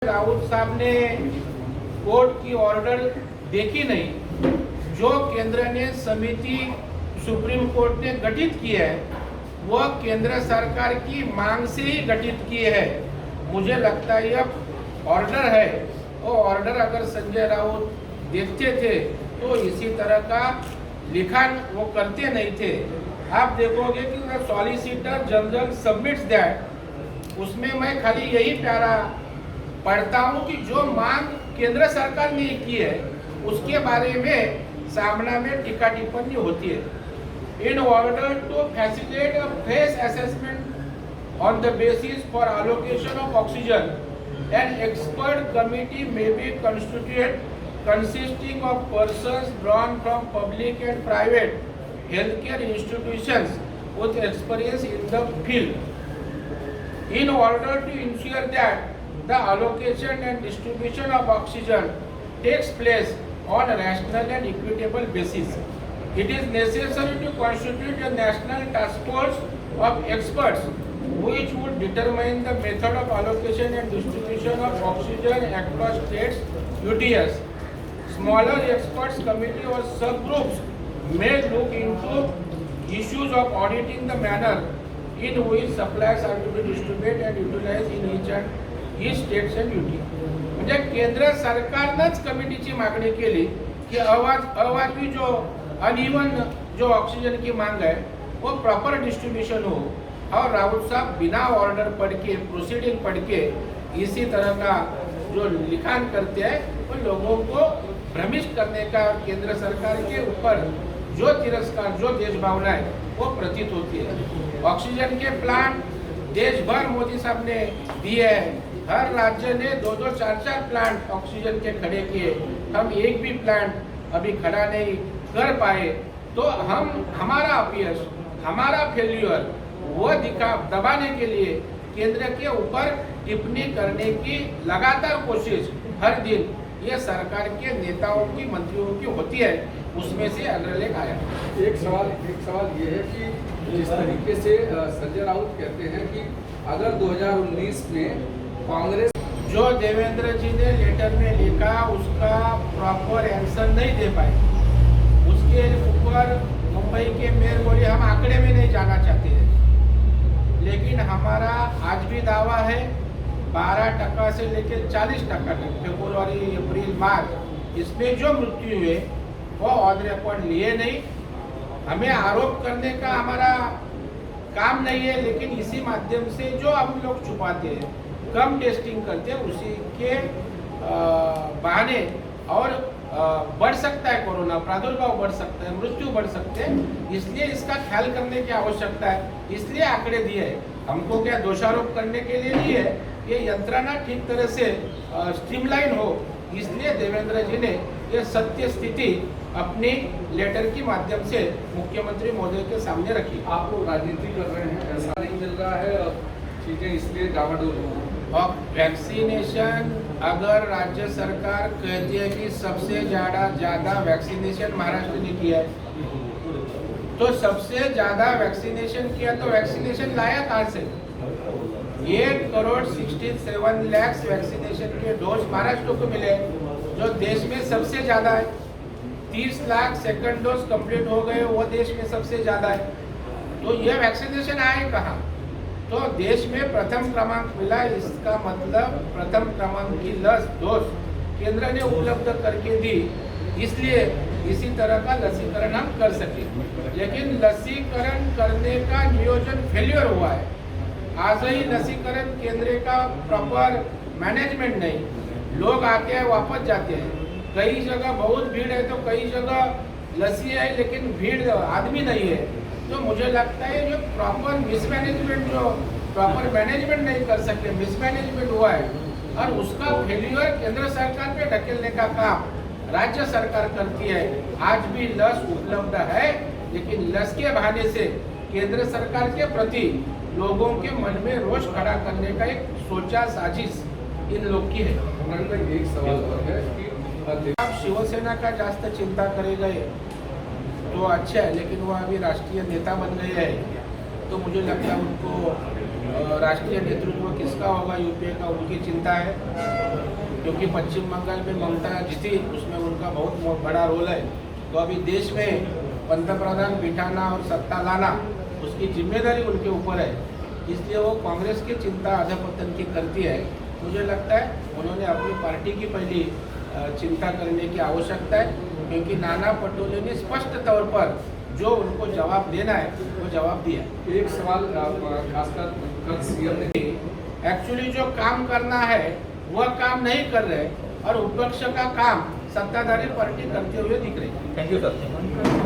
राउत साहब ने कोर्ट की ऑर्डर देखी नहीं। जो केंद्र ने समिति सुप्रीम कोर्ट ने गठित की है वह केंद्र सरकार की मांग से ही गठित की है। मुझे लगता है यह ऑर्डर है, वो ऑर्डर अगर संजय राउत देखते थे तो इसी तरह का लिखान वो करते नहीं थे। आप देखोगे कि सॉलिसिटर जनरल सबमिट्स दैट, उसमें मैं खाली यही प्यारा पढ़ता हूँ कि जो मांग केंद्र सरकार ने की है उसके बारे में सामना में टीका टिप्पणी होती है। In order to facilitate a fresh assessment on the basis for allocation of oxygen, an expert committee may be constituted consisting of persons drawn from public and private healthcare institutions with experience in the field, in order to ensure that the allocation and distribution of oxygen takes place on a rational and equitable basis. It is necessary to constitute a national task force of experts which would determine the method of allocation and distribution of oxygen across states, UTS. Smaller experts committee or subgroups may look into issues of auditing the manner in which supplies are to be distributed and utilized in each states and UT. म्हणजे केंद्र सरकारनंच कमिटीची मागणी केली की अवाजवी जो uneven जो oxygen की मांग है वो प्रॉपर डिस्ट्रीब्यूशन हो। और राउत साहब बिना ऑर्डर पढ़ के, प्रोसीडिंग पढ़ के इसी तरह का जो लिखान करते हैं वो लोगों को भ्रमित करने का केंद्र सरकार के ऊपर जो तिरस्कार, जो देश भावना है वो प्रतीत होती है। ऑक्सीजन के प्लांट देश भर मोदी साहब ने दिए हैं। हर राज्य ने 2-2, 4-4 प्लांट ऑक्सीजन के खड़े किए। हम एक भी प्लांट अभी खड़ा नहीं कर पाए। तो हमारा अपयश, हमारा फेल्यूर वो दबाने के लिए केंद्र के ऊपर टिप्पणी करने की लगातार कोशिश हर दिन ये सरकार के नेताओं की, मंत्रियों की होती है। उसमें से अग्रलेख आया। एक सवाल ये है कि जिस तरीके से संजय राउत कहते हैं कि अगर 2019 में कांग्रेस जो देवेंद्र जी ने लेटर में लिखा उसका प्रॉपर आंसर नहीं दे पाए, उसके ऊपर मुंबई के मेयर बोले हम आंकड़े में नहीं जाना चाहते हैं, लेकिन हमारा आज भी दावा है 12% से लेकर 40% तक फरवरी, अप्रैल, मार्च इसमें जो मृत्यु हुए वो ऑन रिकॉर्ड लिए नहीं। हमें आरोप करने का हमारा काम नहीं है, लेकिन इसी माध्यम से जो हम लोग छुपाते हैं, कम टेस्टिंग करते हैं, उसी के बहाने और बढ़ सकता है, कोरोना प्रादुर्भाव बढ़ सकता है, मृत्यु बढ़ सकते हैं। इसलिए इसका ख्याल करने की आवश्यकता है, इसलिए आंकड़े दिए हैं। हमको क्या दोषारोप करने के लिए नहीं है, ये यंत्रणा ठीक तरह से स्ट्रीमलाइन हो, इसलिए देवेंद्र जी ने ये सत्य स्थिति अपनी लेटर के माध्यम से मुख्यमंत्री महोदय के सामने रखी। आप लोग राजनीति कर रहे हैं, ऐसा नहीं मिल रहा है और चीजें इसलिए डावाडोल हो। और वैक्सीनेशन अगर राज्य सरकार कहती है कि सबसे ज़्यादा वैक्सीनेशन महाराष्ट्र ने किया है, तो सबसे ज़्यादा वैक्सीनेशन किया तो वैक्सीनेशन लाया कहाँ से? 1,67,00,000 वैक्सीनेशन के डोज महाराष्ट्र को मिले, जो देश में सबसे ज़्यादा है। 30 लाख सेकंड डोज कंप्लीट हो गए, वो देश में सबसे ज़्यादा है। तो ये वैक्सीनेशन आए कहाँ? तो देश में प्रथम क्रमांक मिला, इसका मतलब प्रथम क्रमांक की लस डोज केंद्र ने उपलब्ध करके दी, इसलिए इसी तरह का लसीकरण हम कर सके। लेकिन लसीकरण करने का नियोजन फेल्योर हुआ है। आज ही लसीकरण केंद्र का प्रॉपर मैनेजमेंट नहीं, लोग आते हैं वापस जाते हैं। कई जगह बहुत भीड़ है तो कई जगह लसी है लेकिन भीड़ आदमी नहीं है। तो मुझे लगता है जो प्रॉपर मिसमैनेजमेंट, जो प्रॉपर मैनेजमेंट नहीं कर सकते, मिसमैनेजमेंट हुआ है और उसका फेल्यूर केंद्र सरकार पे ढकेलने का काम राज्य सरकार करती है। आज भी लस उपलब्ध है, लेकिन लस के बहाने से केंद्र सरकार के प्रति लोगों के मन में रोष खड़ा करने का एक सोचा साजिश इन लोग की है। एक सवाल और है कि आप शिवसेना का जास्त चिंता करे गए तो अच्छा है, लेकिन वो अभी राष्ट्रीय नेता बन गए हैं, तो मुझे लगता है उनको राष्ट्रीय नेतृत्व किसका होगा यूपीए का, उनकी चिंता है, क्योंकि पश्चिम बंगाल में ममता जीती, उसमें उनका बहुत बड़ा रोल है। तो अभी देश में पंतप्रधान बिठाना और सत्ता लाना उसकी जिम्मेदारी उनके ऊपर है, इसलिए वो कांग्रेस की चिंता अधपतन की करती है। मुझे लगता है उन्होंने अपनी पार्टी की पहली चिंता करने की आवश्यकता है, क्योंकि नाना पटोले ने स्पष्ट तौर पर जो उनको जवाब देना है वो जवाब दिया। एक सवाल खासकर कल सीएम ने एक्चुअली जो काम करना है वह काम नहीं कर रहे और विपक्ष का काम सत्ताधारी पार्टी करते हुए दिख रही है। Thank you sir.